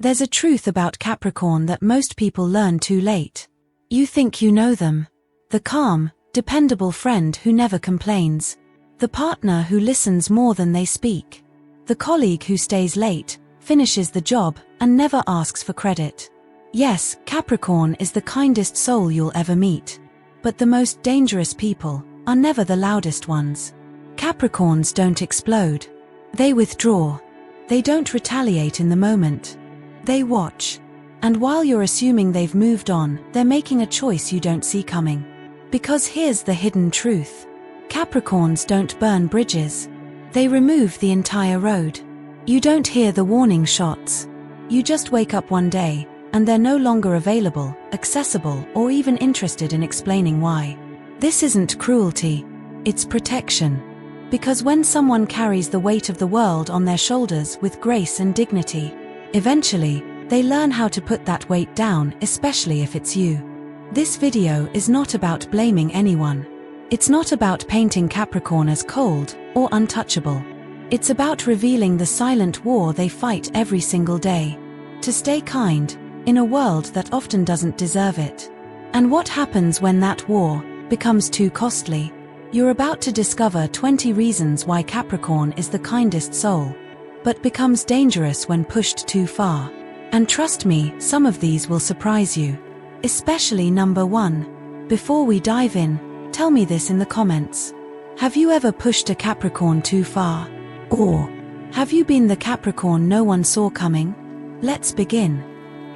There's a truth about Capricorn that most people learn too late. You think you know them. The calm, dependable friend who never complains. The partner who listens more than they speak. The colleague who stays late, finishes the job, and never asks for credit. Yes, Capricorn is the kindest soul you'll ever meet. But the most dangerous people are never the loudest ones. Capricorns don't explode. They withdraw. They don't retaliate in the moment. They watch. And while you're assuming they've moved on, they're making a choice you don't see coming. Because here's the hidden truth. Capricorns don't burn bridges. They remove the entire road. You don't hear the warning shots. You just wake up one day, and they're no longer available, accessible, or even interested in explaining why. This isn't cruelty. It's protection. Because when someone carries the weight of the world on their shoulders with grace and dignity, eventually, they learn how to put that weight down, especially if it's you. This video is not about blaming anyone. It's not about painting Capricorn as cold or untouchable. It's about revealing the silent war they fight every single day. To stay kind, in a world that often doesn't deserve it. And what happens when that war becomes too costly? You're about to discover 20 reasons why Capricorn is the kindest soul, but becomes dangerous when pushed too far. And trust me, some of these will surprise you. Especially number 1. Before we dive in, tell me this in the comments. Have you ever pushed a Capricorn too far? Or have you been the Capricorn no one saw coming? Let's begin.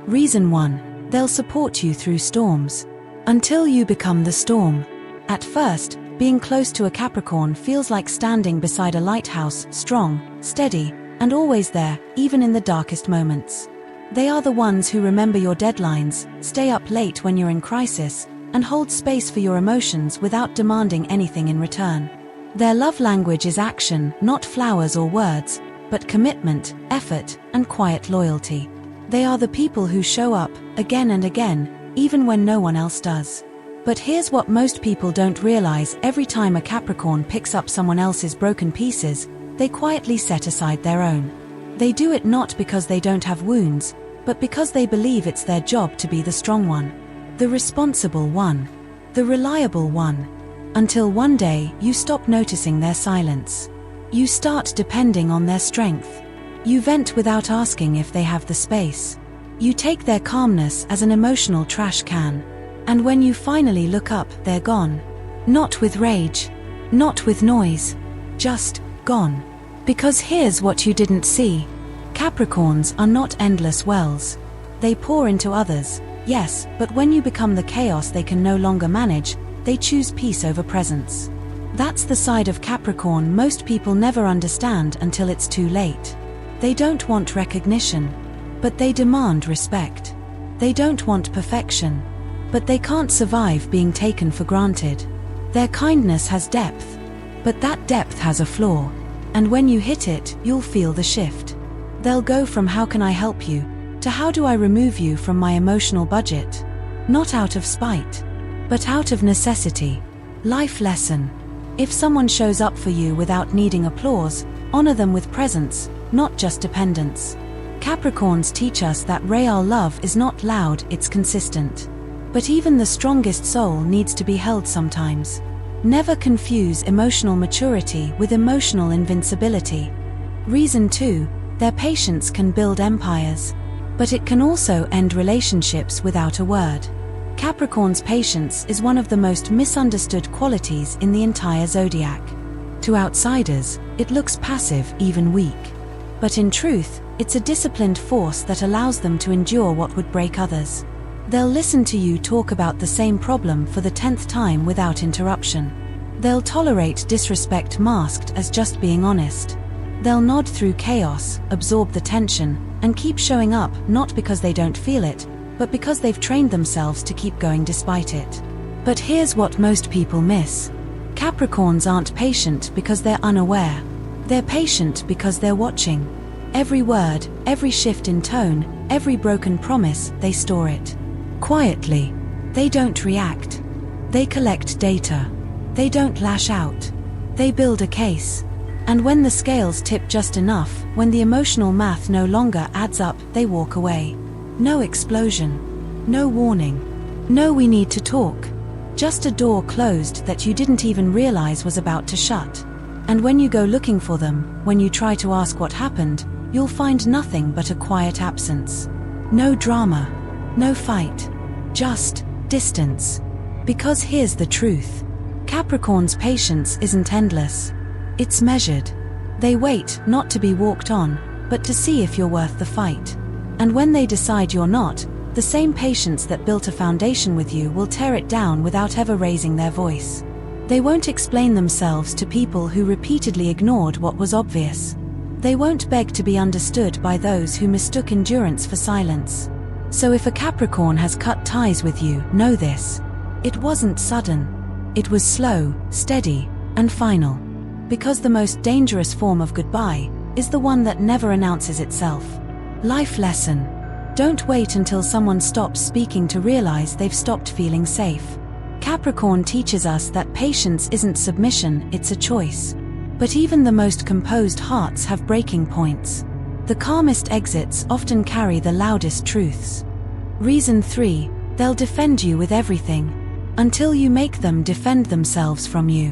Reason 1. They'll support you through storms. Until you become the storm. At first, being close to a Capricorn feels like standing beside a lighthouse, strong, steady, and always there, even in the darkest moments. They are the ones who remember your deadlines, stay up late when you're in crisis, and hold space for your emotions without demanding anything in return. Their love language is action, not flowers or words, but commitment, effort, and quiet loyalty. They are the people who show up, again and again, even when no one else does. But here's what most people don't realize: every time a Capricorn picks up someone else's broken pieces, they quietly set aside their own. They do it not because they don't have wounds, but because they believe it's their job to be the strong one, the responsible one, the reliable one. Until one day, you stop noticing their silence. You start depending on their strength. You vent without asking if they have the space. You take their calmness as an emotional trash can. And when you finally look up, they're gone. Not with rage, not with noise, just gone. Because here's what you didn't see. Capricorns are not endless wells. They pour into others, yes, but when you become the chaos they can no longer manage, they choose peace over presence. That's the side of Capricorn most people never understand until it's too late. They don't want recognition, but they demand respect. They don't want perfection, but they can't survive being taken for granted. Their kindness has depth, but that depth has a flaw. And when you hit it, you'll feel the shift. They'll go from "how can I help you" to "how do I remove you from my emotional budget?" Not out of spite, but out of necessity. Life lesson. If someone shows up for you without needing applause, honor them with presence, not just dependence. Capricorns teach us that real love is not loud, it's consistent. But even the strongest soul needs to be held sometimes. Never confuse emotional maturity with emotional invincibility. Reason 2. Their patience can build empires. But it can also end relationships without a word. Capricorn's patience is one of the most misunderstood qualities in the entire zodiac. To outsiders, it looks passive, even weak. But in truth, it's a disciplined force that allows them to endure what would break others. They'll listen to you talk about the same problem for the 10th time without interruption. They'll tolerate disrespect masked as just being honest. They'll nod through chaos, absorb the tension, and keep showing up, not because they don't feel it, but because they've trained themselves to keep going despite it. But here's what most people miss. Capricorns aren't patient because they're unaware. They're patient because they're watching. Every word, every shift in tone, every broken promise, they store it. Quietly. They don't react. They collect data. They don't lash out. They build a case. And when the scales tip just enough, when the emotional math no longer adds up, they walk away. No explosion. No warning. No "we need to talk." Just a door closed that you didn't even realize was about to shut. And when you go looking for them, when you try to ask what happened, you'll find nothing but a quiet absence. No drama. No fight. Just distance. Because here's the truth. Capricorn's patience isn't endless. It's measured. They wait not to be walked on, but to see if you're worth the fight. And when they decide you're not, the same patience that built a foundation with you will tear it down without ever raising their voice. They won't explain themselves to people who repeatedly ignored what was obvious. They won't beg to be understood by those who mistook endurance for silence. So if a Capricorn has cut ties with you, know this. It wasn't sudden. It was slow, steady, and final. Because the most dangerous form of goodbye is the one that never announces itself. Life lesson. Don't wait until someone stops speaking to realize they've stopped feeling safe. Capricorn teaches us that patience isn't submission, it's a choice. But even the most composed hearts have breaking points. The calmest exits often carry the loudest truths. Reason 3, they'll defend you with everything. Until you make them defend themselves from you.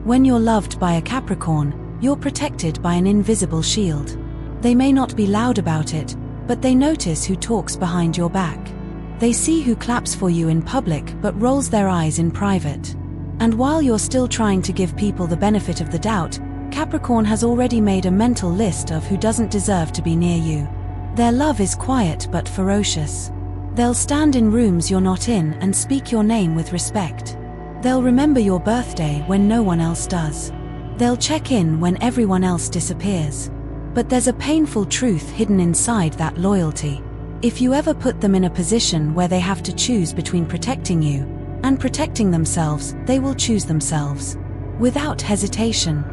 When you're loved by a Capricorn, you're protected by an invisible shield. They may not be loud about it, but they notice who talks behind your back. They see who claps for you in public but rolls their eyes in private. And while you're still trying to give people the benefit of the doubt, Capricorn has already made a mental list of who doesn't deserve to be near you. Their love is quiet but ferocious. They'll stand in rooms you're not in and speak your name with respect. They'll remember your birthday when no one else does. They'll check in when everyone else disappears. But there's a painful truth hidden inside that loyalty. If you ever put them in a position where they have to choose between protecting you and protecting themselves, they will choose themselves. Without hesitation.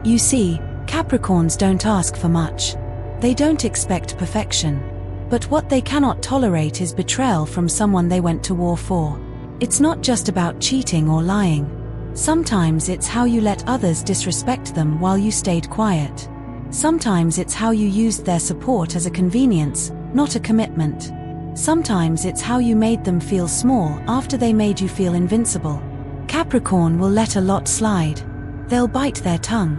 You see, Capricorns don't ask for much. They don't expect perfection. But what they cannot tolerate is betrayal from someone they went to war for. It's not just about cheating or lying. Sometimes it's how you let others disrespect them while you stayed quiet. Sometimes it's how you used their support as a convenience, not a commitment. Sometimes it's how you made them feel small after they made you feel invincible. Capricorn will let a lot slide. They'll bite their tongue.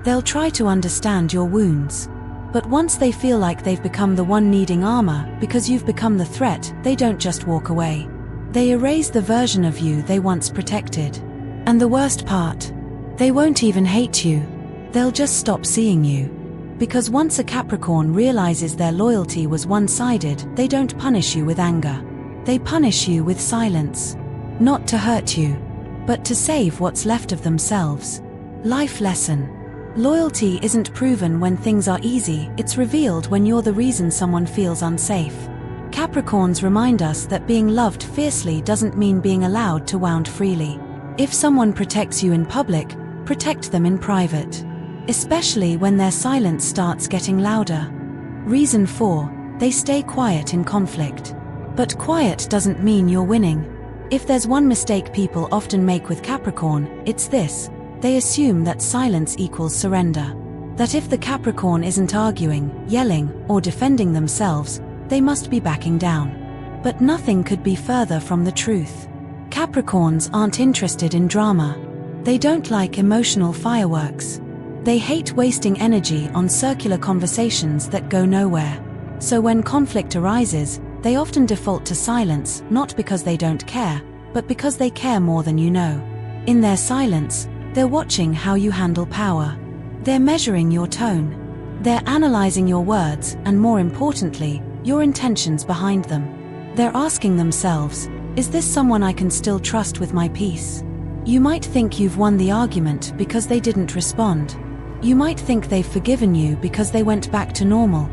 They'll try to understand your wounds. But once they feel like they've become the one needing armor because you've become the threat, they don't just walk away. They erase the version of you they once protected. And the worst part? They won't even hate you. They'll just stop seeing you. Because once a Capricorn realizes their loyalty was one-sided, they don't punish you with anger. They punish you with silence. Not to hurt you, but to save what's left of themselves. Life lesson. Loyalty isn't proven when things are easy, it's revealed when you're the reason someone feels unsafe. Capricorns remind us that being loved fiercely doesn't mean being allowed to wound freely. If someone protects you in public, protect them in private. Especially when their silence starts getting louder. Reason 4, they stay quiet in conflict. But quiet doesn't mean you're winning. If there's one mistake people often make with Capricorn, it's this: they assume that silence equals surrender. That if the Capricorn isn't arguing, yelling, or defending themselves, they must be backing down. But nothing could be further from the truth. Capricorns aren't interested in drama. They don't like emotional fireworks. They hate wasting energy on circular conversations that go nowhere. So when conflict arises, they often default to silence, not because they don't care, but because they care more than you know. In their silence, they're watching how you handle power. They're measuring your tone. They're analyzing your words, and more importantly, your intentions behind them. They're asking themselves, is this someone I can still trust with my peace? You might think you've won the argument because they didn't respond. You might think they've forgiven you because they went back to normal.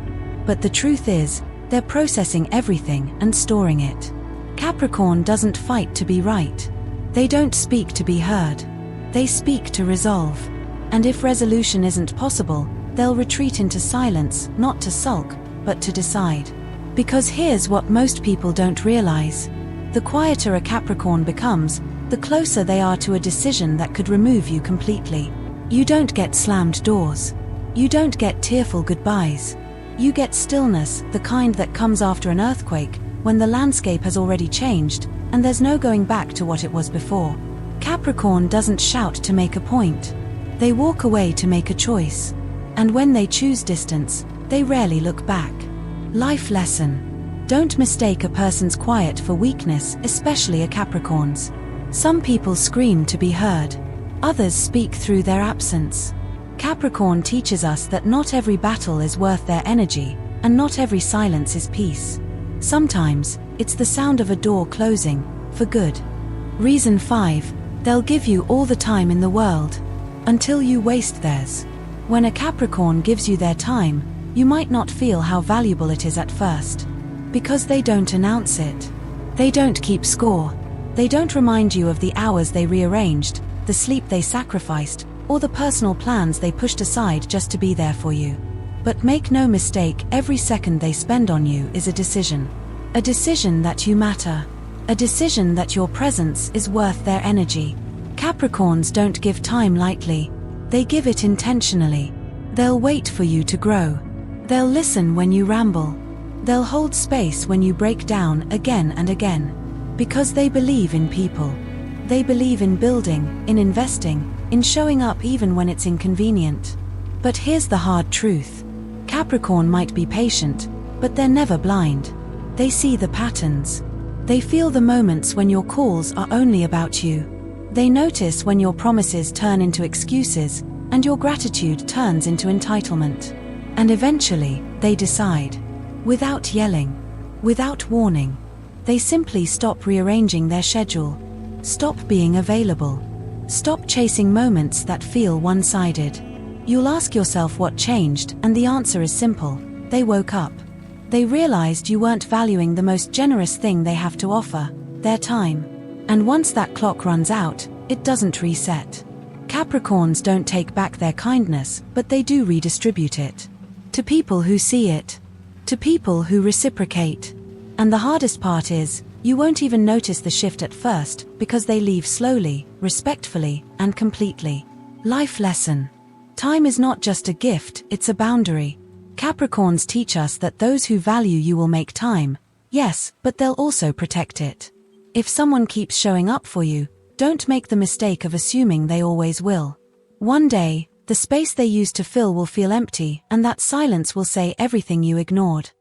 But the truth is, they're processing everything and storing it. Capricorn doesn't fight to be right. They don't speak to be heard. They speak to resolve. And if resolution isn't possible, they'll retreat into silence, not to sulk, but to decide. Because here's what most people don't realize. The quieter a Capricorn becomes, the closer they are to a decision that could remove you completely. You don't get slammed doors. You don't get tearful goodbyes. You get stillness, the kind that comes after an earthquake, when the landscape has already changed, and there's no going back to what it was before. Capricorn doesn't shout to make a point. They walk away to make a choice. And when they choose distance, they rarely look back. Life lesson. Don't mistake a person's quiet for weakness, especially a Capricorn's. Some people scream to be heard. Others speak through their absence. Capricorn teaches us that not every battle is worth their energy, and not every silence is peace. Sometimes, it's the sound of a door closing, for good. Reason 5. They'll give you all the time in the world, until you waste theirs. When a Capricorn gives you their time, you might not feel how valuable it is at first. Because they don't announce it. They don't keep score. They don't remind you of the hours they rearranged, the sleep they sacrificed, or the personal plans they pushed aside just to be there for you. But make no mistake, every second they spend on you is a decision. A decision that you matter. A decision that your presence is worth their energy. Capricorns don't give time lightly. They give it intentionally. They'll wait for you to grow. They'll listen when you ramble. They'll hold space when you break down again and again. Because they believe in people. They believe in building, in investing, in showing up even when it's inconvenient. But here's the hard truth. Capricorn might be patient, but they're never blind. They see the patterns. They feel the moments when your calls are only about you. They notice when your promises turn into excuses, and your gratitude turns into entitlement. And eventually, they decide. Without yelling. Without warning. They simply stop rearranging their schedule. Stop being available. Stop chasing moments that feel one-sided. You'll ask yourself what changed, and the answer is simple. They woke up. They realized you weren't valuing the most generous thing they have to offer, their time. And once that clock runs out, it doesn't reset. Capricorns don't take back their kindness, but they do redistribute it. To people who see it. To people who reciprocate. And the hardest part is, you won't even notice the shift at first, because they leave slowly, respectfully, and completely. Life lesson. Time is not just a gift, it's a boundary. Capricorns teach us that those who value you will make time, yes, but they'll also protect it. If someone keeps showing up for you, don't make the mistake of assuming they always will. One day, the space they used to fill will feel empty, and that silence will say everything you ignored.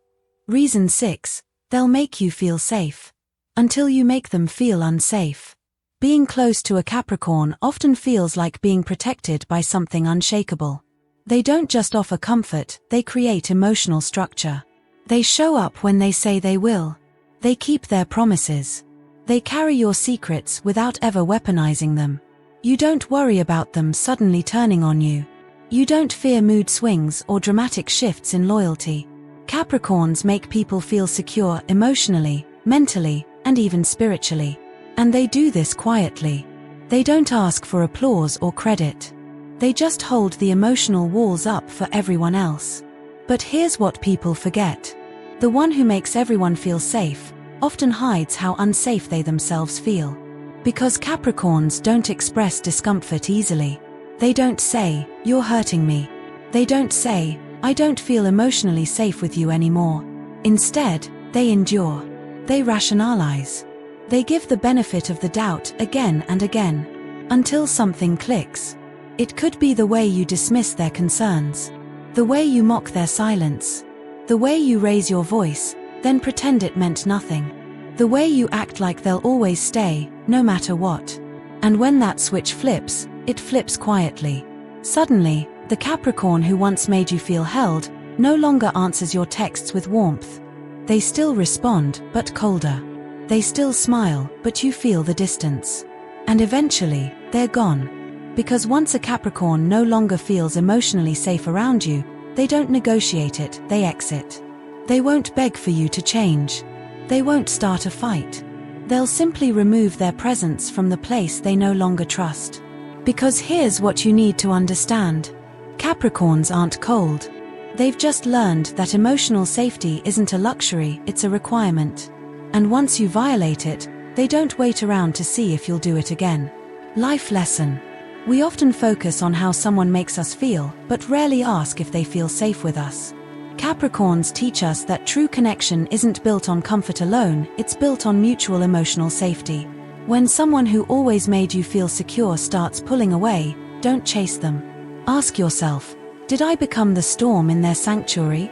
Reason 6. They'll make you feel safe. Until you make them feel unsafe. Being close to a Capricorn often feels like being protected by something unshakable. They don't just offer comfort, they create emotional structure. They show up when they say they will. They keep their promises. They carry your secrets without ever weaponizing them. You don't worry about them suddenly turning on you. You don't fear mood swings or dramatic shifts in loyalty. Capricorns make people feel secure emotionally, mentally, and even spiritually. And they do this quietly. They don't ask for applause or credit. They just hold the emotional walls up for everyone else. But here's what people forget. The one who makes everyone feel safe often hides how unsafe they themselves feel. Because Capricorns don't express discomfort easily. They don't say, "You're hurting me." They don't say, "I don't feel emotionally safe with you anymore." Instead, they endure. They rationalize. They give the benefit of the doubt again and again. Until something clicks. It could be the way you dismiss their concerns. The way you mock their silence. The way you raise your voice, then pretend it meant nothing. The way you act like they'll always stay, no matter what. And when that switch flips, it flips quietly. Suddenly, the Capricorn who once made you feel held, no longer answers your texts with warmth. They still respond, but colder. They still smile, but you feel the distance. And eventually, they're gone. Because once a Capricorn no longer feels emotionally safe around you, they don't negotiate it, they exit. They won't beg for you to change. They won't start a fight. They'll simply remove their presence from the place they no longer trust. Because here's what you need to understand. Capricorns aren't cold. They've just learned that emotional safety isn't a luxury, it's a requirement. And once you violate it, they don't wait around to see if you'll do it again. Life lesson. We often focus on how someone makes us feel, but rarely ask if they feel safe with us. Capricorns teach us that true connection isn't built on comfort alone, it's built on mutual emotional safety. When someone who always made you feel secure starts pulling away, don't chase them. Ask yourself, did I become the storm in their sanctuary?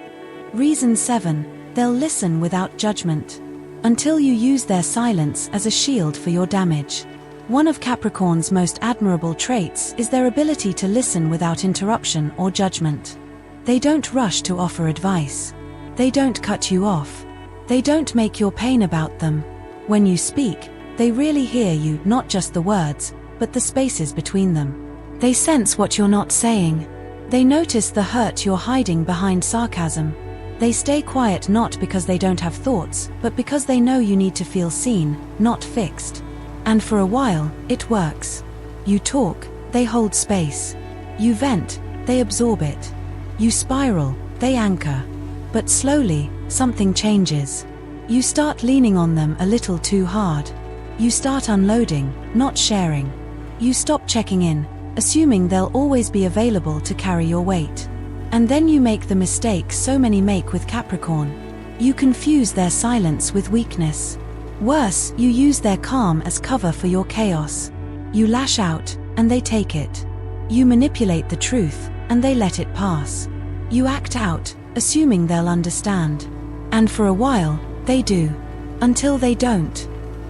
Reason 7, they'll listen without judgment. Until you use their silence as a shield for your damage. One of Capricorn's most admirable traits is their ability to listen without interruption or judgment. They don't rush to offer advice. They don't cut you off. They don't make your pain about them. When you speak, they really hear you, not just the words, but the spaces between them. They sense what you're not saying. They notice the hurt you're hiding behind sarcasm. They stay quiet not because they don't have thoughts, but because they know you need to feel seen, not fixed. And for a while, it works. You talk, they hold space. You vent, they absorb it. You spiral, they anchor. But slowly, something changes. You start leaning on them a little too hard. You start unloading, not sharing. You stop checking in, assuming they'll always be available to carry your weight. And then you make the mistake so many make with Capricorn. You confuse their silence with weakness. Worse, you use their calm as cover for your chaos. You lash out, and they take it. You manipulate the truth, and they let it pass. You act out, assuming they'll understand. And for a while, they do. Until they don't.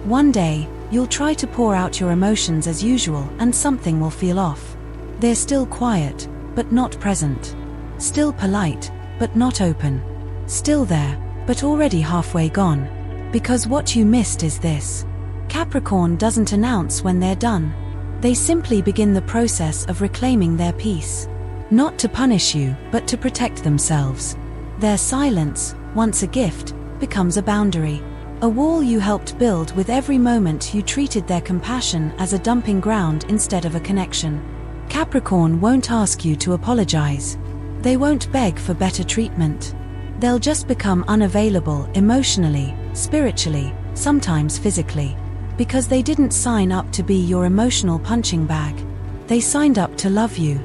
One day, you'll try to pour out your emotions as usual and something will feel off. They're still quiet, but not present. Still polite, but not open. Still there, but already halfway gone. Because what you missed is this. Capricorn doesn't announce when they're done. They simply begin the process of reclaiming their peace. Not to punish you, but to protect themselves. Their silence, once a gift, becomes a boundary. A wall you helped build with every moment you treated their compassion as a dumping ground instead of a connection. Capricorn won't ask you to apologize. They won't beg for better treatment. They'll just become unavailable emotionally, spiritually, sometimes physically. Because they didn't sign up to be your emotional punching bag. They signed up to love you,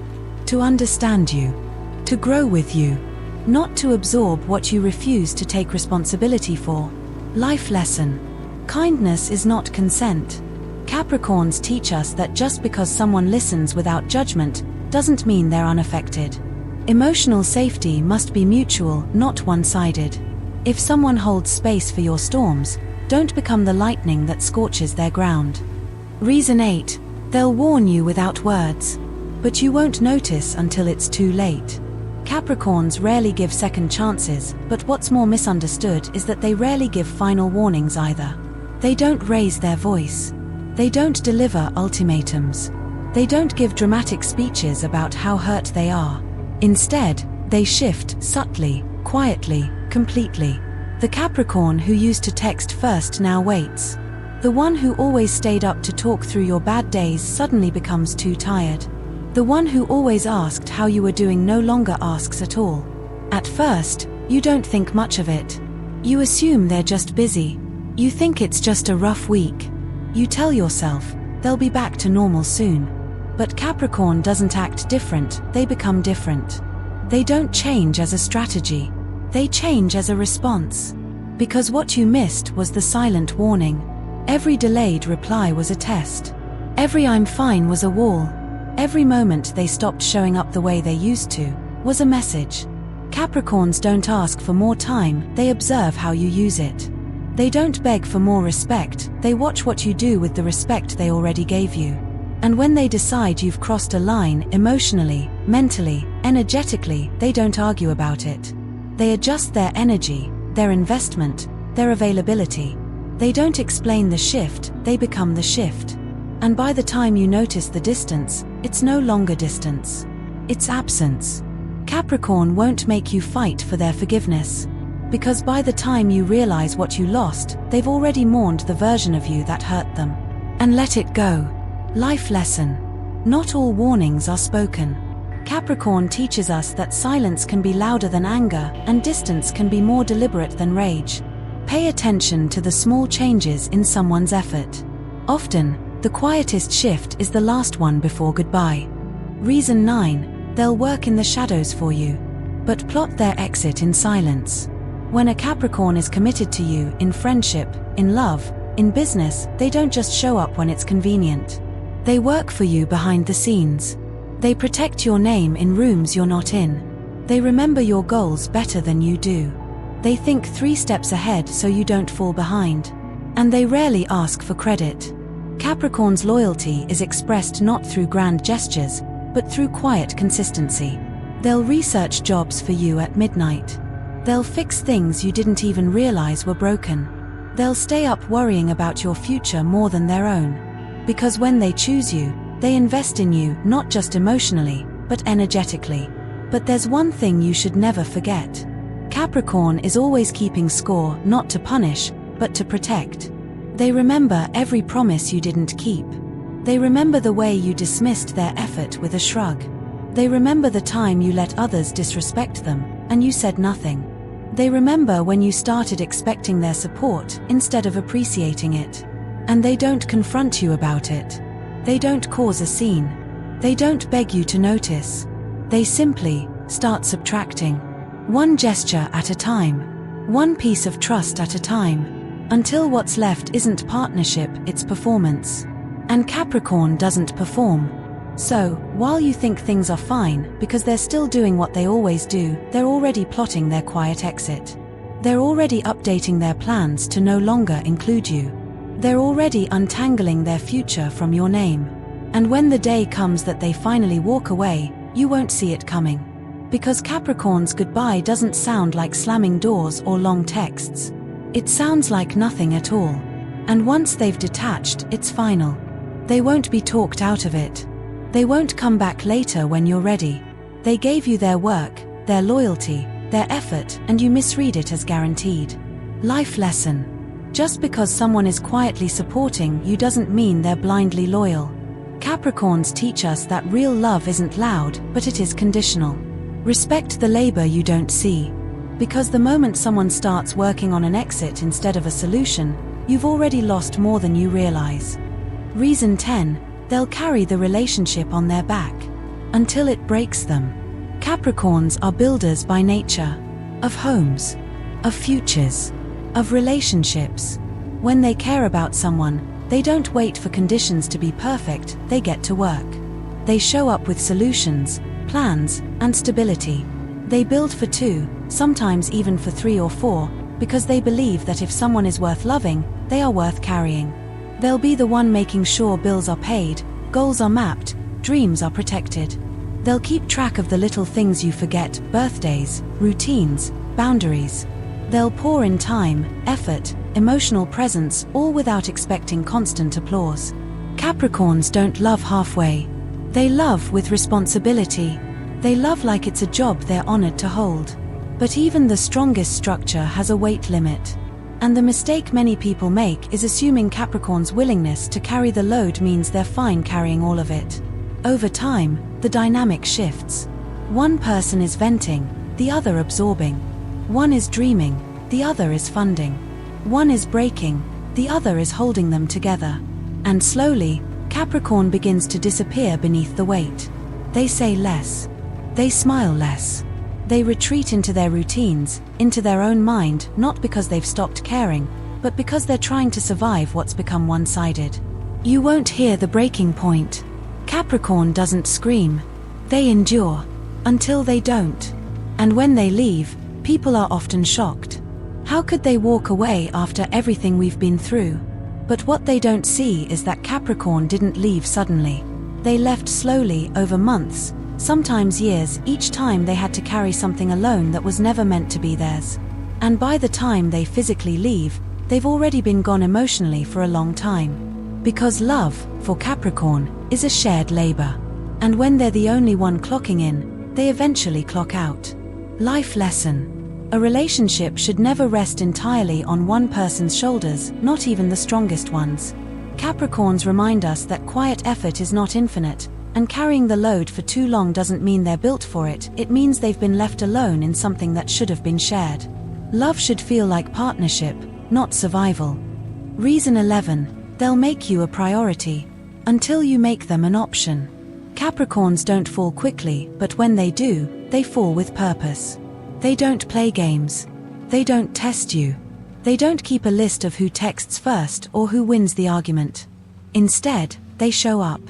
to understand you, to grow with you, not to absorb what you refuse to take responsibility for. Life lesson. Kindness is not consent. Capricorns teach us that just because someone listens without judgment doesn't mean they're unaffected. Emotional safety must be mutual, not one-sided. If someone holds space for your storms, don't become the lightning that scorches their ground. Reason 8. They'll warn you without words. But you won't notice until it's too late. Capricorns rarely give second chances, but what's more misunderstood is that they rarely give final warnings either. They don't raise their voice. They don't deliver ultimatums. They don't give dramatic speeches about how hurt they are. Instead, they shift subtly, quietly, completely. The Capricorn who used to text first now waits. The one who always stayed up to talk through your bad days suddenly becomes too tired. The one who always asked how you were doing no longer asks at all. At first, you don't think much of it. You assume they're just busy. You think it's just a rough week. You tell yourself, they'll be back to normal soon. But Capricorn doesn't act different, they become different. They don't change as a strategy. They change as a response. Because what you missed was the silent warning. Every delayed reply was a test. Every I'm fine was a wall. Every moment they stopped showing up the way they used to was a message. Capricorns don't ask for more time, they observe how you use it. They don't beg for more respect, they watch what you do with the respect they already gave you. And when they decide you've crossed a line emotionally, mentally, energetically, they don't argue about it. They adjust their energy, their investment, their availability. They don't explain the shift, they become the shift. And by the time you notice the distance, it's no longer distance. It's absence. Capricorn won't make you fight for their forgiveness. Because by the time you realize what you lost, they've already mourned the version of you that hurt them. And let it go. Life lesson. Not all warnings are spoken. Capricorn teaches us that silence can be louder than anger, and distance can be more deliberate than rage. Pay attention to the small changes in someone's effort. Often, The quietest shift is the last one before goodbye. Reason 9, they'll work in the shadows for you, but plot their exit in silence. When a Capricorn is committed to you in friendship, in love, in business, they don't just show up when it's convenient. They work for you behind the scenes. They protect your name in rooms you're not in. They remember your goals better than you do. They think 3 steps ahead so you don't fall behind. And they rarely ask for credit. Capricorn's loyalty is expressed not through grand gestures, but through quiet consistency. They'll research jobs for you at midnight. They'll fix things you didn't even realize were broken. They'll stay up worrying about your future more than their own. Because when they choose you, they invest in you not just emotionally, but energetically. But there's one thing you should never forget. Capricorn is always keeping score, not to punish, but to protect. They remember every promise you didn't keep. They remember the way you dismissed their effort with a shrug. They remember the time you let others disrespect them, and you said nothing. They remember when you started expecting their support instead of appreciating it. And they don't confront you about it. They don't cause a scene. They don't beg you to notice. They simply start subtracting. One gesture at a time. One piece of trust at a time. Until what's left isn't partnership, it's performance. And Capricorn doesn't perform. So, while you think things are fine because they're still doing what they always do, they're already plotting their quiet exit. They're already updating their plans to no longer include you. They're already untangling their future from your name. And when the day comes that they finally walk away, you won't see it coming. Because Capricorn's goodbye doesn't sound like slamming doors or long texts. It sounds like nothing at all. And once they've detached, it's final. They won't be talked out of it. They won't come back later when you're ready. They gave you their work, their loyalty, their effort, and you misread it as guaranteed. Life lesson. Just because someone is quietly supporting you doesn't mean they're blindly loyal. Capricorns teach us that real love isn't loud, but it is conditional. Respect the labor you don't see. Because the moment someone starts working on an exit instead of a solution, you've already lost more than you realize. Reason 10, they'll carry the relationship on their back until it breaks them. Capricorns are builders by nature, of homes, of futures, of relationships. When they care about someone, they don't wait for conditions to be perfect, they get to work. They show up with solutions, plans, and stability. They build for 2, sometimes even for 3 or 4, because they believe that if someone is worth loving, they are worth carrying. They'll be the one making sure bills are paid, goals are mapped, dreams are protected. They'll keep track of the little things you forget, birthdays, routines, boundaries. They'll pour in time, effort, emotional presence, all without expecting constant applause. Capricorns don't love halfway. They love with responsibility. They love like it's a job they're honored to hold. But even the strongest structure has a weight limit. And the mistake many people make is assuming Capricorn's willingness to carry the load means they're fine carrying all of it. Over time, the dynamic shifts. One person is venting, the other absorbing. One is dreaming, the other is funding. One is breaking, the other is holding them together. And slowly, Capricorn begins to disappear beneath the weight. They say less. They smile less. They retreat into their routines, into their own mind, not because they've stopped caring, but because they're trying to survive what's become one-sided. You won't hear the breaking point. Capricorn doesn't scream. They endure. Until they don't. And when they leave, people are often shocked. How could they walk away after everything we've been through? But what they don't see is that Capricorn didn't leave suddenly. They left slowly over months, sometimes years, each time they had to carry something alone that was never meant to be theirs. And by the time they physically leave, they've already been gone emotionally for a long time. Because love, for Capricorn, is a shared labor. And when they're the only one clocking in, they eventually clock out. Life lesson. A relationship should never rest entirely on one person's shoulders, not even the strongest ones. Capricorns remind us that quiet effort is not infinite, and carrying the load for too long doesn't mean they're built for it, it means they've been left alone in something that should have been shared. Love should feel like partnership, not survival. Reason 11, they'll make you a priority. until you make them an option. Capricorns don't fall quickly, but when they do, they fall with purpose. They don't play games. They don't test you. They don't keep a list of who texts first or who wins the argument. Instead, they show up.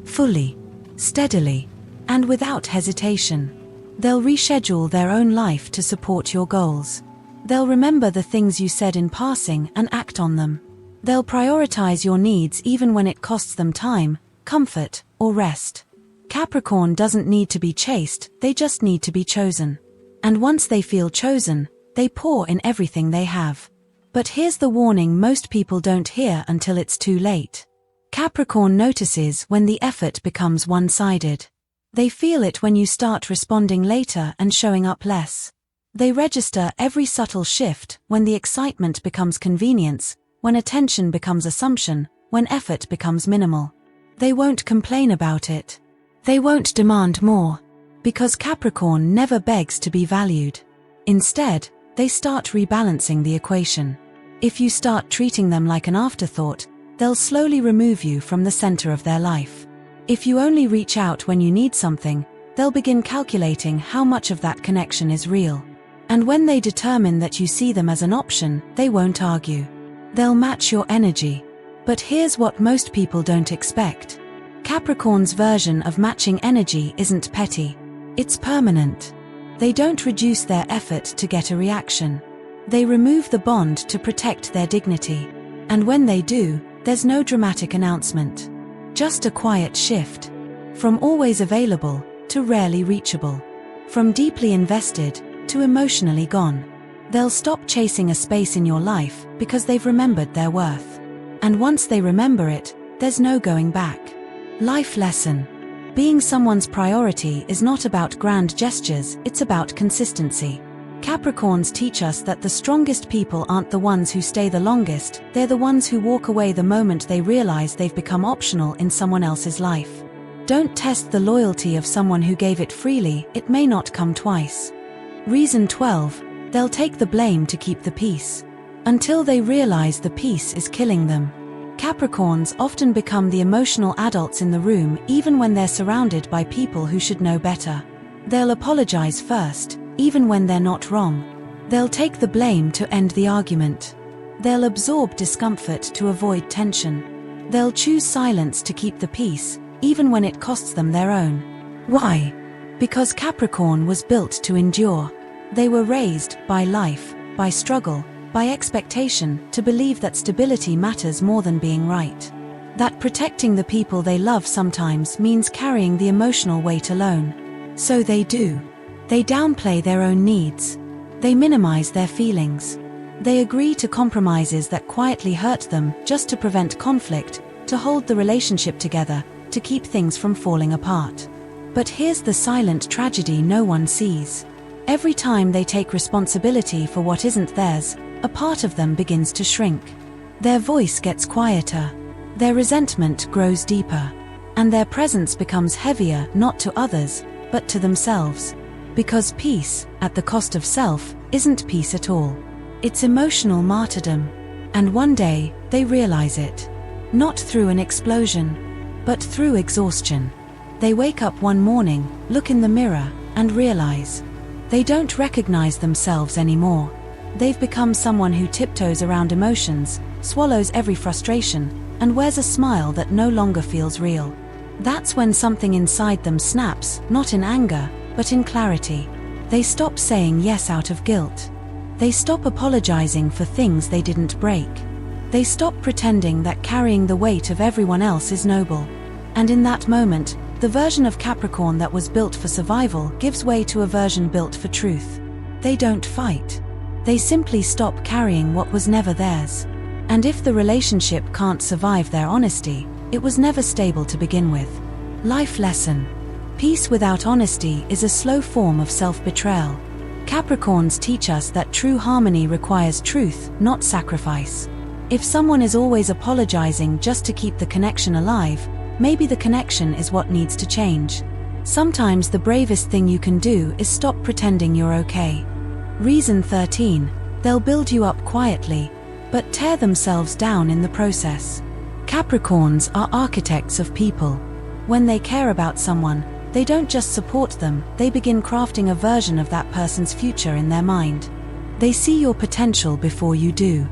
Fully. Steadily. And without hesitation. They'll reschedule their own life to support your goals. They'll remember the things you said in passing and act on them. They'll prioritize your needs even when it costs them time, comfort, or rest. Capricorn doesn't need to be chased, they just need to be chosen. And once they feel chosen, they pour in everything they have. But here's the warning most people don't hear until it's too late. Capricorn notices when the effort becomes one-sided. They feel it when you start responding later and showing up less. They register every subtle shift when the excitement becomes convenience, when attention becomes assumption, when effort becomes minimal. They won't complain about it. They won't demand more. Because Capricorn never begs to be valued. Instead, they start rebalancing the equation. If you start treating them like an afterthought, they'll slowly remove you from the center of their life. If you only reach out when you need something, they'll begin calculating how much of that connection is real. And when they determine that you see them as an option, they won't argue. They'll match your energy. But here's what most people don't expect. Capricorn's version of matching energy isn't petty. It's permanent. They don't reduce their effort to get a reaction. They remove the bond to protect their dignity. And when they do, there's no dramatic announcement. Just a quiet shift. From always available, to rarely reachable. From deeply invested, to emotionally gone. They'll stop chasing a space in your life because they've remembered their worth. And once they remember it, there's no going back. Life lesson. Being someone's priority is not about grand gestures, it's about consistency. Capricorns teach us that the strongest people aren't the ones who stay the longest, they're the ones who walk away the moment they realize they've become optional in someone else's life. Don't test the loyalty of someone who gave it freely, it may not come twice. Reason 12. They'll take the blame to keep the peace. Until they realize the peace is killing them. Capricorns often become the emotional adults in the room even when they're surrounded by people who should know better. They'll apologize first, even when they're not wrong. They'll take the blame to end the argument. They'll absorb discomfort to avoid tension. They'll choose silence to keep the peace, even when it costs them their own. Why? Because Capricorn was built to endure. They were raised, by life, by struggle, by expectation, to believe that stability matters more than being right. That protecting the people they love sometimes means carrying the emotional weight alone. So they do. They downplay their own needs. They minimize their feelings. They agree to compromises that quietly hurt them just to prevent conflict, to hold the relationship together, to keep things from falling apart. But here's the silent tragedy no one sees. Every time they take responsibility for what isn't theirs, a part of them begins to shrink. Their voice gets quieter. Their resentment grows deeper. And their presence becomes heavier not to others, but to themselves. Because peace, at the cost of self, isn't peace at all. It's emotional martyrdom. And one day, they realize it. Not through an explosion, but through exhaustion. They wake up one morning, look in the mirror, and realize they don't recognize themselves anymore. They've become someone who tiptoes around emotions, swallows every frustration, and wears a smile that no longer feels real. That's when something inside them snaps, not in anger, but in clarity. They stop saying yes out of guilt. They stop apologizing for things they didn't break. They stop pretending that carrying the weight of everyone else is noble. And in that moment, the version of Capricorn that was built for survival gives way to a version built for truth. They don't fight. They simply stop carrying what was never theirs. And if the relationship can't survive their honesty, it was never stable to begin with. Life lesson. Peace without honesty is a slow form of self-betrayal. Capricorns teach us that true harmony requires truth, not sacrifice. If someone is always apologizing just to keep the connection alive, maybe the connection is what needs to change. Sometimes the bravest thing you can do is stop pretending you're okay. Reason 13. They'll build you up quietly, but tear themselves down in the process. Capricorns are architects of people. When they care about someone, they don't just support them, they begin crafting a version of that person's future in their mind. They see your potential before you do.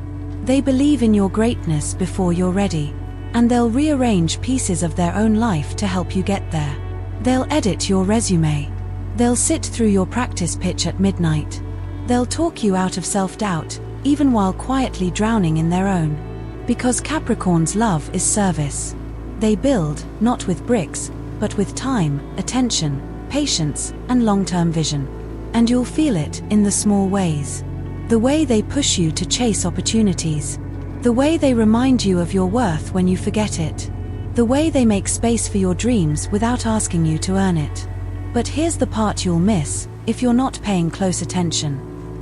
They believe in your greatness before you're ready. And they'll rearrange pieces of their own life to help you get there. They'll edit your resume. They'll sit through your practice pitch at midnight. They'll talk you out of self-doubt, even while quietly drowning in their own. Because Capricorn's love is service. They build, not with bricks, but with time, attention, patience, and long-term vision. And you'll feel it in the small ways. The way they push you to chase opportunities. The way they remind you of your worth when you forget it. The way they make space for your dreams without asking you to earn it. But here's the part you'll miss, if you're not paying close attention.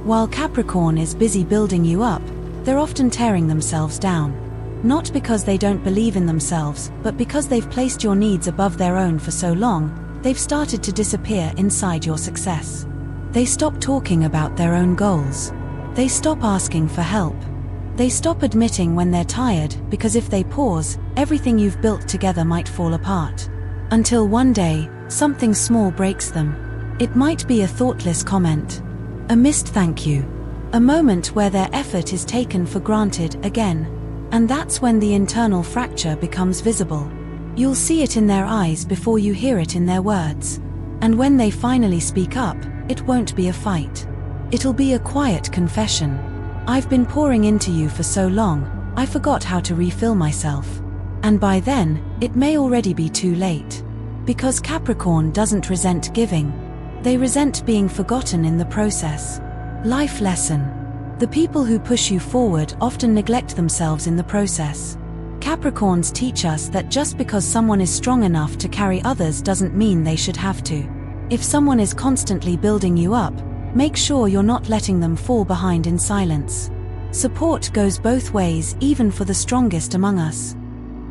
While Capricorn is busy building you up, they're often tearing themselves down. Not because they don't believe in themselves, but because they've placed your needs above their own for so long, they've started to disappear inside your success. They stop talking about their own goals. They stop asking for help. They stop admitting when they're tired, because if they pause, everything you've built together might fall apart. Until one day, something small breaks them. It might be a thoughtless comment, a missed thank you, a moment where their effort is taken for granted again. And that's when the internal fracture becomes visible. You'll see it in their eyes before you hear it in their words. And when they finally speak up, it won't be a fight. It'll be a quiet confession. I've been pouring into you for so long, I forgot how to refill myself. And by then, it may already be too late. Because Capricorn doesn't resent giving. They resent being forgotten in the process. Life lesson. The people who push you forward often neglect themselves in the process. Capricorns teach us that just because someone is strong enough to carry others doesn't mean they should have to. If someone is constantly building you up, make sure you're not letting them fall behind in silence. Support goes both ways, even for the strongest among us.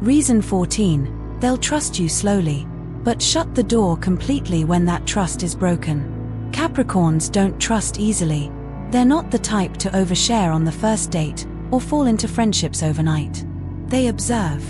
Reason 14. They'll trust you slowly, but shut the door completely when that trust is broken. Capricorns don't trust easily. They're not the type to overshare on the first date, or fall into friendships overnight. They observe.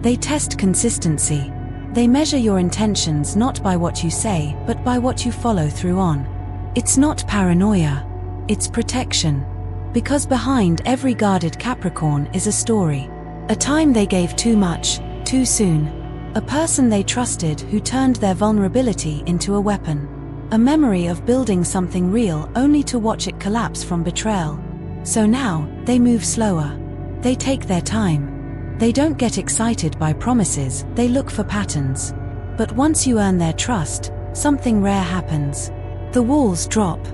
They test consistency. They measure your intentions not by what you say, but by what you follow through on. It's not paranoia. It's protection. Because behind every guarded Capricorn is a story. A time they gave too much, too soon. A person they trusted who turned their vulnerability into a weapon. A memory of building something real only to watch it collapse from betrayal. So now, they move slower. They take their time. They don't get excited by promises, they look for patterns. But once you earn their trust, something rare happens. The walls drop.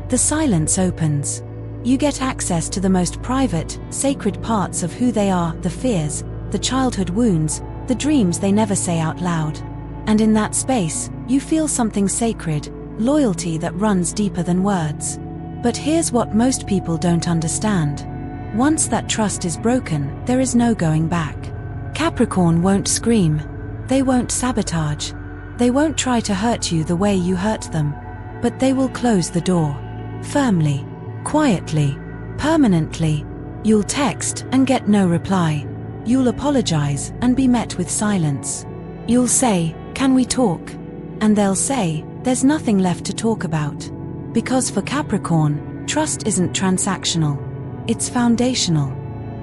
The silence opens. You get access to the most private, sacred parts of who they are, the fears, the childhood wounds, the dreams they never say out loud. And in that space, you feel something sacred, loyalty that runs deeper than words. But here's what most people don't understand. Once that trust is broken, there is no going back. Capricorn won't scream. They won't sabotage. They won't try to hurt you the way you hurt them. But they will close the door. Firmly. Quietly. Permanently. You'll text and get no reply. You'll apologize and be met with silence. You'll say, "Can we talk?" And they'll say, "There's nothing left to talk about." Because for Capricorn, trust isn't transactional. It's foundational.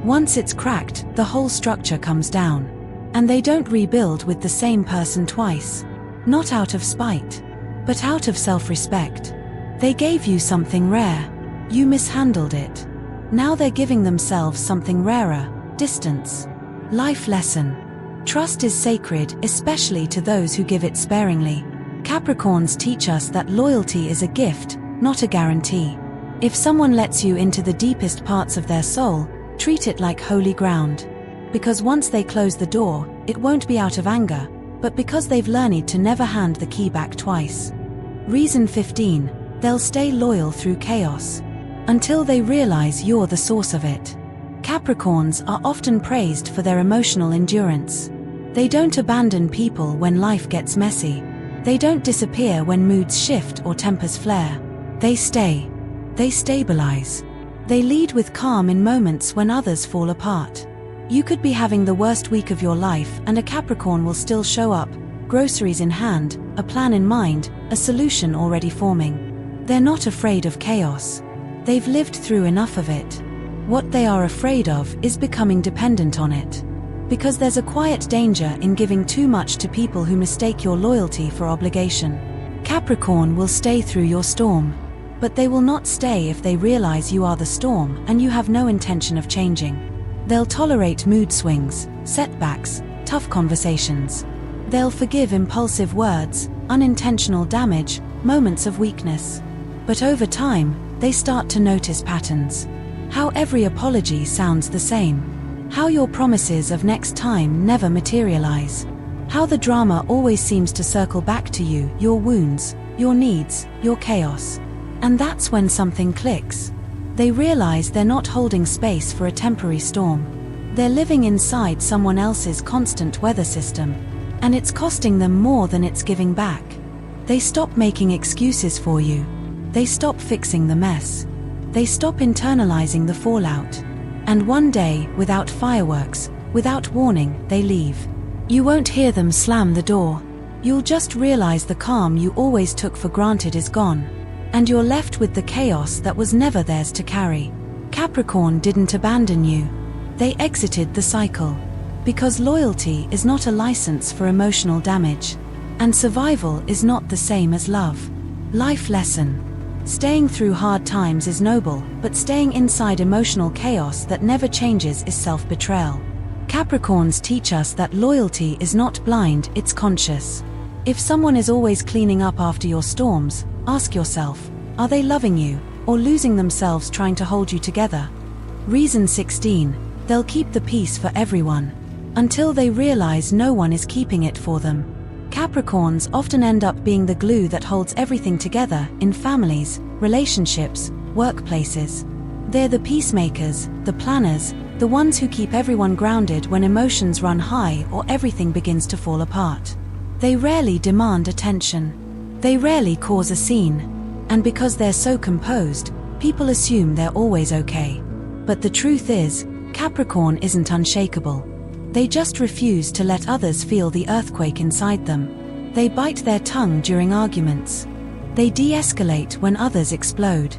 Once it's cracked, the whole structure comes down. And they don't rebuild with the same person twice. Not out of spite, but out of self-respect. They gave you something rare. You mishandled it. Now they're giving themselves something rarer, distance. Life lesson. Trust is sacred, especially to those who give it sparingly. Capricorns teach us that loyalty is a gift, not a guarantee. If someone lets you into the deepest parts of their soul, treat it like holy ground. Because once they close the door, it won't be out of anger, but because they've learned to never hand the key back twice. Reason 15. They'll stay loyal through chaos. Until they realize you're the source of it. Capricorns are often praised for their emotional endurance. They don't abandon people when life gets messy. They don't disappear when moods shift or tempers flare. They stay. They stabilize. They lead with calm in moments when others fall apart. You could be having the worst week of your life and a Capricorn will still show up, groceries in hand, a plan in mind, a solution already forming. They're not afraid of chaos. They've lived through enough of it. What they are afraid of is becoming dependent on it. Because there's a quiet danger in giving too much to people who mistake your loyalty for obligation. Capricorn will stay through your storm. But they will not stay if they realize you are the storm and you have no intention of changing. They'll tolerate mood swings, setbacks, tough conversations. They'll forgive impulsive words, unintentional damage, moments of weakness. But over time, they start to notice patterns. How every apology sounds the same. How your promises of next time never materialize. How the drama always seems to circle back to you, your wounds, your needs, your chaos. And that's when something clicks. They realize they're not holding space for a temporary storm. They're living inside someone else's constant weather system. And it's costing them more than it's giving back. They stop making excuses for you. They stop fixing the mess. They stop internalizing the fallout. And one day, without fireworks, without warning, they leave. You won't hear them slam the door. You'll just realize the calm you always took for granted is gone. And you're left with the chaos that was never theirs to carry. Capricorn didn't abandon you. They exited the cycle. Because loyalty is not a license for emotional damage. And survival is not the same as love. Life lesson. Staying through hard times is noble, but staying inside emotional chaos that never changes is self-betrayal. Capricorns teach us that loyalty is not blind, it's conscious. If someone is always cleaning up after your storms, ask yourself, are they loving you, or losing themselves trying to hold you together? Reason 16, they'll keep the peace for everyone. Until they realize no one is keeping it for them. Capricorns often end up being the glue that holds everything together in families, relationships, workplaces. They're the peacemakers, the planners, the ones who keep everyone grounded when emotions run high or everything begins to fall apart. They rarely demand attention. They rarely cause a scene. And because they're so composed, people assume they're always okay. But the truth is, Capricorn isn't unshakable. They just refuse to let others feel the earthquake inside them. They bite their tongue during arguments. They de-escalate when others explode.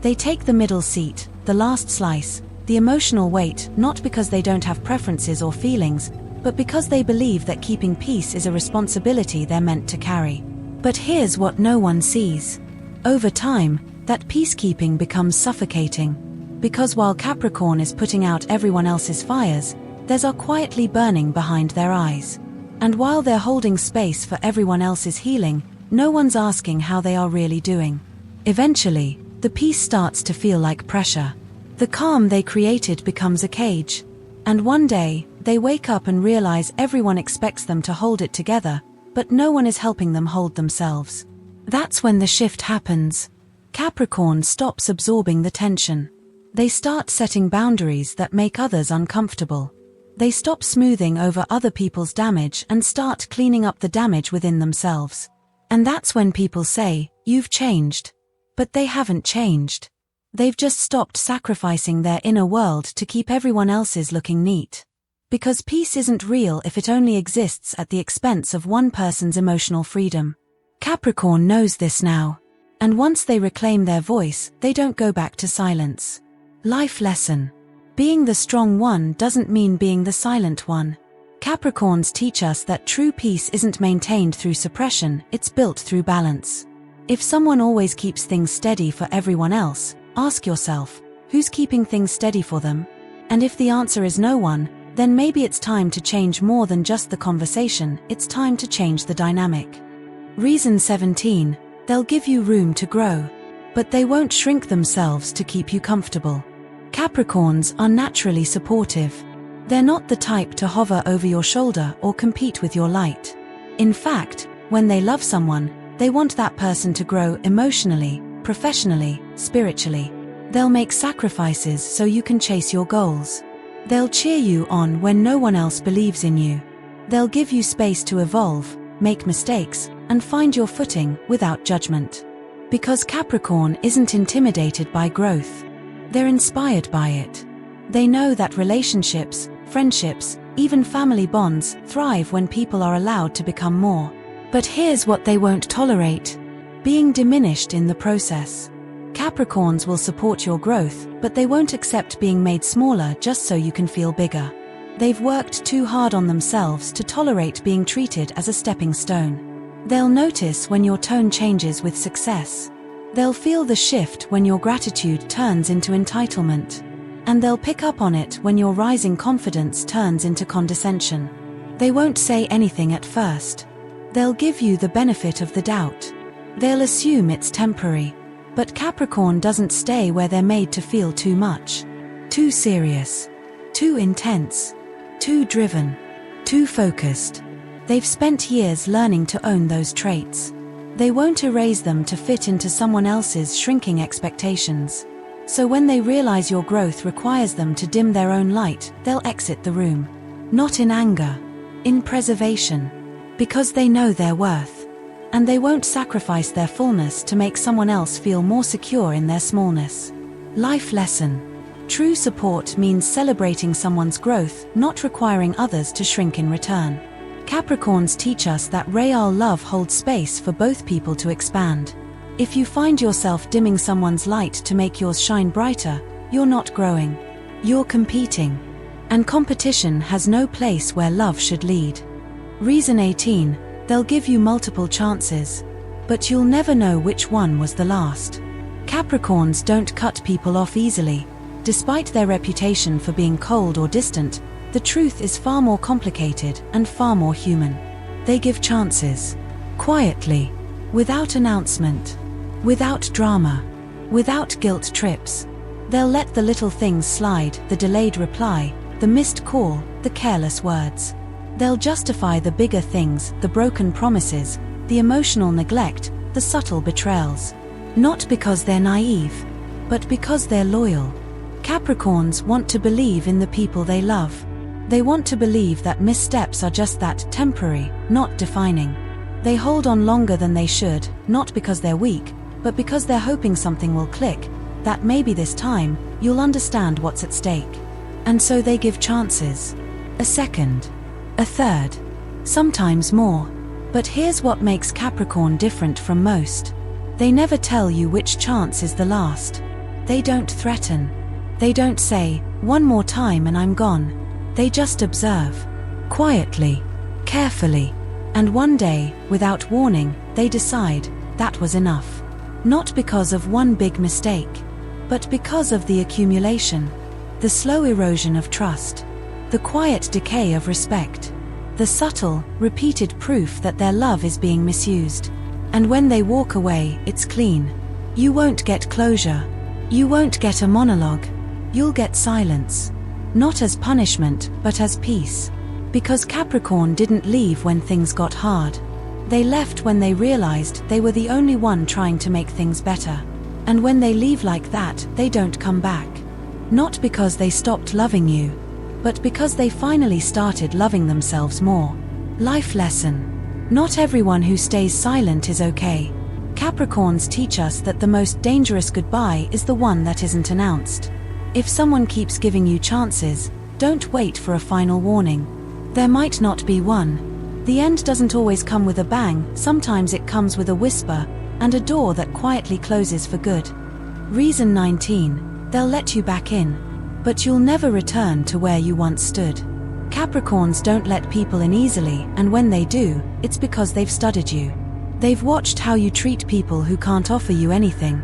They take the middle seat, the last slice, the emotional weight, not because they don't have preferences or feelings, but because they believe that keeping peace is a responsibility they're meant to carry. But here's what no one sees. Over time, that peacekeeping becomes suffocating. Because while Capricorn is putting out everyone else's fires, theirs are quietly burning behind their eyes. And while they're holding space for everyone else's healing, no one's asking how they are really doing. Eventually, the peace starts to feel like pressure. The calm they created becomes a cage. And one day, they wake up and realize everyone expects them to hold it together, but no one is helping them hold themselves. That's when the shift happens. Capricorn stops absorbing the tension. They start setting boundaries that make others uncomfortable. They stop smoothing over other people's damage and start cleaning up the damage within themselves. And that's when people say, "You've changed." But they haven't changed. They've just stopped sacrificing their inner world to keep everyone else's looking neat. Because peace isn't real if it only exists at the expense of one person's emotional freedom. Capricorn knows this now. And once they reclaim their voice, they don't go back to silence. Life lesson. Being the strong one doesn't mean being the silent one. Capricorns teach us that true peace isn't maintained through suppression, it's built through balance. If someone always keeps things steady for everyone else, ask yourself, who's keeping things steady for them? And if the answer is no one, then maybe it's time to change more than just the conversation, it's time to change the dynamic. Reason 17, they'll give you room to grow. But they won't shrink themselves to keep you comfortable. Capricorns are naturally supportive. They're not the type to hover over your shoulder or compete with your light. In fact, when they love someone, they want that person to grow emotionally, professionally, spiritually. They'll make sacrifices so you can chase your goals. They'll cheer you on when no one else believes in you. They'll give you space to evolve, make mistakes, and find your footing without judgment. Because Capricorn isn't intimidated by growth. They're inspired by it. They know that relationships, friendships, even family bonds thrive when people are allowed to become more. But here's what they won't tolerate: being diminished in the process. Capricorns will support your growth, but they won't accept being made smaller just so you can feel bigger. They've worked too hard on themselves to tolerate being treated as a stepping stone. They'll notice when your tone changes with success. They'll feel the shift when your gratitude turns into entitlement. And they'll pick up on it when your rising confidence turns into condescension. They won't say anything at first. They'll give you the benefit of the doubt. They'll assume it's temporary. But Capricorn doesn't stay where they're made to feel too much. Too serious. Too intense. Too driven. Too focused. They've spent years learning to own those traits. They won't erase them to fit into someone else's shrinking expectations. So when they realize your growth requires them to dim their own light, they'll exit the room. Not in anger. In preservation. Because they know their worth. And they won't sacrifice their fullness to make someone else feel more secure in their smallness. Life lesson. True support means celebrating someone's growth, not requiring others to shrink in return. Capricorns teach us that real love holds space for both people to expand. If you find yourself dimming someone's light to make yours shine brighter, you're not growing. You're competing. And competition has no place where love should lead. Reason 18, they'll give you multiple chances. But you'll never know which one was the last. Capricorns don't cut people off easily. Despite their reputation for being cold or distant, the truth is far more complicated and far more human. They give chances. Quietly. Without announcement. Without drama. Without guilt trips. They'll let the little things slide, the delayed reply, the missed call, the careless words. They'll justify the bigger things, the broken promises, the emotional neglect, the subtle betrayals. Not because they're naive, but because they're loyal. Capricorns want to believe in the people they love. They want to believe that missteps are just that, temporary, not defining. They hold on longer than they should, not because they're weak, but because they're hoping something will click, that maybe this time, you'll understand what's at stake. And so they give chances. A second. A third. Sometimes more. But here's what makes Capricorn different from most. They never tell you which chance is the last. They don't threaten. They don't say, "One more time and I'm gone." They just observe. Quietly. Carefully. And one day, without warning, they decide, that was enough. Not because of one big mistake, but because of the accumulation. The slow erosion of trust. The quiet decay of respect. The subtle, repeated proof that their love is being misused. And when they walk away, it's clean. You won't get closure. You won't get a monologue. You'll get silence. Not as punishment, but as peace. Because Capricorn didn't leave when things got hard. They left when they realized they were the only one trying to make things better. And when they leave like that, they don't come back. Not because they stopped loving you, but because they finally started loving themselves more. Life lesson. Not everyone who stays silent is okay. Capricorns teach us that the most dangerous goodbye is the one that isn't announced. If someone keeps giving you chances, don't wait for a final warning. There might not be one. The end doesn't always come with a bang, sometimes it comes with a whisper, and a door that quietly closes for good. Reason 19, they'll let you back in, but you'll never return to where you once stood. Capricorns don't let people in easily, and when they do, it's because they've studied you. They've watched how you treat people who can't offer you anything.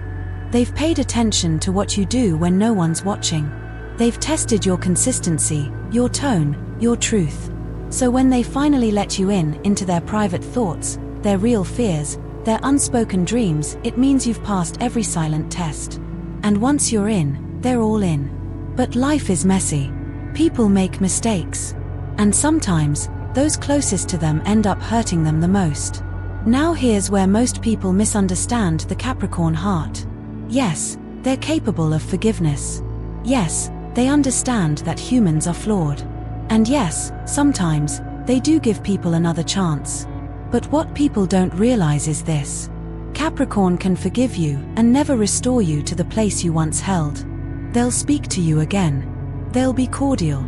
They've paid attention to what you do when no one's watching. They've tested your consistency, your tone, your truth. So when they finally let you in, into their private thoughts, their real fears, their unspoken dreams, it means you've passed every silent test. And once you're in, they're all in. But life is messy. People make mistakes. And sometimes, those closest to them end up hurting them the most. Now here's where most people misunderstand the Capricorn heart. Yes, they're capable of forgiveness. Yes, they understand that humans are flawed. And yes, sometimes, they do give people another chance. But what people don't realize is this. Capricorn can forgive you and never restore you to the place you once held. They'll speak to you again. They'll be cordial.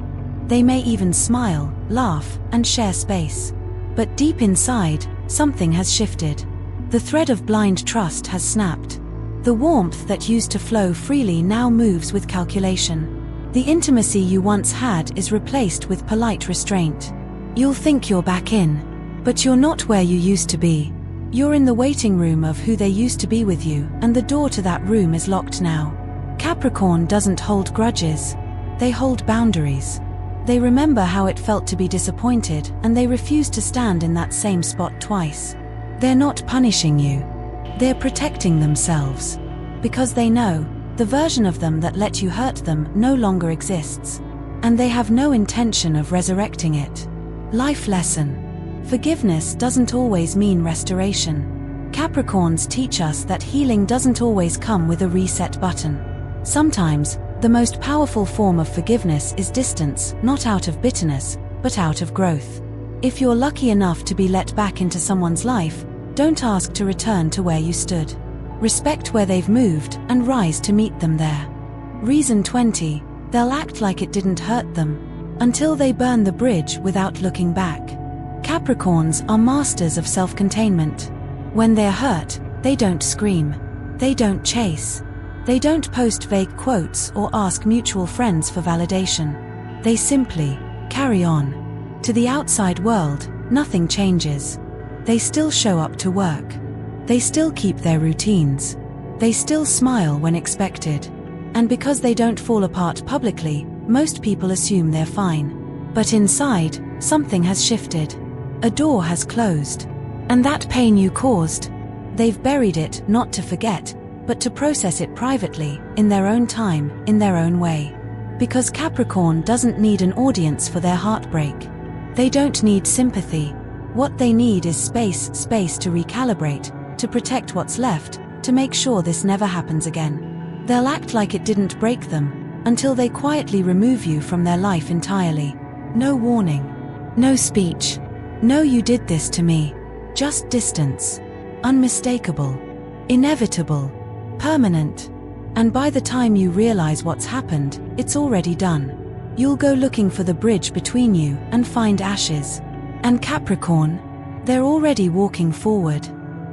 They may even smile, laugh, and share space. But deep inside, something has shifted. The thread of blind trust has snapped. The warmth that used to flow freely now moves with calculation. The intimacy you once had is replaced with polite restraint. You'll think you're back in, but you're not where you used to be. You're in the waiting room of who they used to be with you, and the door to that room is locked now. Capricorn doesn't hold grudges. They hold boundaries. They remember how it felt to be disappointed, and they refuse to stand in that same spot twice. They're not punishing you. They're protecting themselves. Because they know, the version of them that let you hurt them no longer exists. And they have no intention of resurrecting it. Life lesson. Forgiveness doesn't always mean restoration. Capricorns teach us that healing doesn't always come with a reset button. Sometimes, the most powerful form of forgiveness is distance, not out of bitterness, but out of growth. If you're lucky enough to be let back into someone's life, don't ask to return to where you stood. Respect where they've moved and rise to meet them there. Reason 20, they'll act like it didn't hurt them, until they burn the bridge without looking back. Capricorns are masters of self-containment. When they're hurt, they don't scream. They don't chase. They don't post vague quotes or ask mutual friends for validation. They simply carry on. To the outside world, nothing changes. They still show up to work. They still keep their routines. They still smile when expected. And because they don't fall apart publicly, most people assume they're fine. But inside, something has shifted. A door has closed. And that pain you caused, they've buried it not to forget, but to process it privately, in their own time, in their own way. Because Capricorn doesn't need an audience for their heartbreak. They don't need sympathy. What they need is space to recalibrate, to protect what's left, to make sure this never happens again. They'll act like it didn't break them, until they quietly remove you from their life entirely. No warning. No speech. No, you did this to me. Just distance. Unmistakable. Inevitable. Permanent. And by the time you realize what's happened, it's already done. You'll go looking for the bridge between you and find ashes. And Capricorn, they're already walking forward.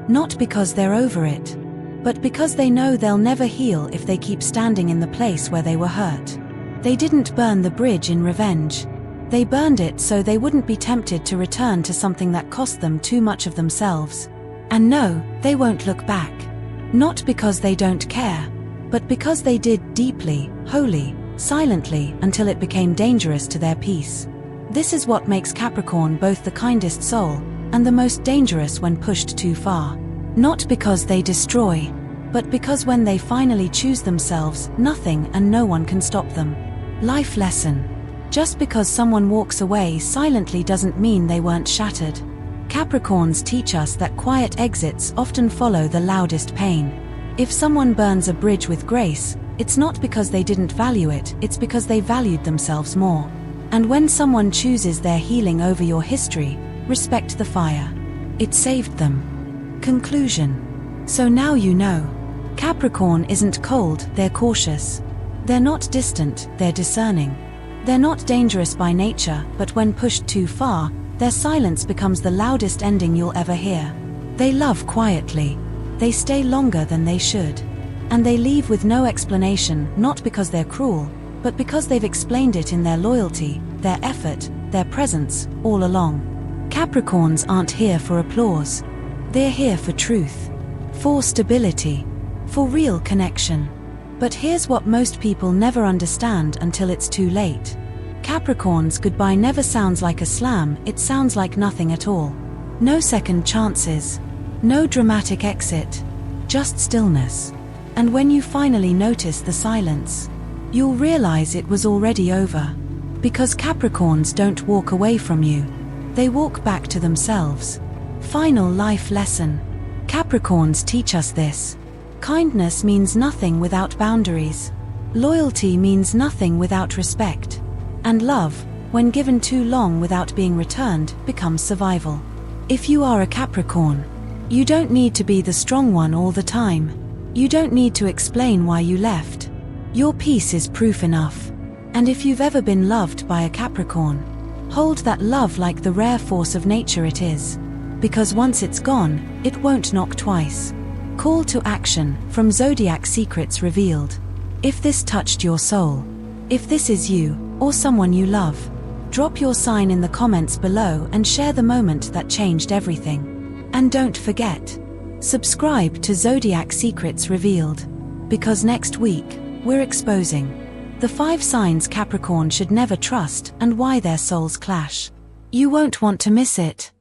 Not because they're over it, but because they know they'll never heal if they keep standing in the place where they were hurt. They didn't burn the bridge in revenge. They burned it so they wouldn't be tempted to return to something that cost them too much of themselves. And no, they won't look back. Not because they don't care, but because they did deeply, wholly, silently, until it became dangerous to their peace. This is what makes Capricorn both the kindest soul and the most dangerous when pushed too far. Not because they destroy, but because when they finally choose themselves, nothing and no one can stop them. Life lesson. Just because someone walks away silently doesn't mean they weren't shattered. Capricorns teach us that quiet exits often follow the loudest pain. If someone burns a bridge with grace, it's not because they didn't value it, it's because they valued themselves more. And when someone chooses their healing over your history, respect the fire. It saved them. Conclusion. So now you know. Capricorn isn't cold, they're cautious. They're not distant, they're discerning. They're not dangerous by nature, but when pushed too far, their silence becomes the loudest ending you'll ever hear. They love quietly. They stay longer than they should. And they leave with no explanation, not because they're cruel, but because they've explained it in their loyalty, their effort, their presence, all along. Capricorns aren't here for applause. They're here for truth. For stability. For real connection. But here's what most people never understand until it's too late. Capricorn's goodbye never sounds like a slam, it sounds like nothing at all. No second chances. No dramatic exit. Just stillness. And when you finally notice the silence, you'll realize it was already over. Because Capricorns don't walk away from you. They walk back to themselves. Final life lesson. Capricorns teach us this. Kindness means nothing without boundaries. Loyalty means nothing without respect. And love, when given too long without being returned, becomes survival. If you are a Capricorn, you don't need to be the strong one all the time. You don't need to explain why you left. Your peace is proof enough. And if you've ever been loved by a Capricorn, hold that love like the rare force of nature it is. Because once it's gone, it won't knock twice. Call to action from Zodiac Secrets Revealed. If this touched your soul, if this is you, or someone you love, drop your sign in the comments below and share the moment that changed everything. And don't forget, subscribe to Zodiac Secrets Revealed. Because next week, we're exposing the 5 signs Capricorn should never trust and why their souls clash. You won't want to miss it.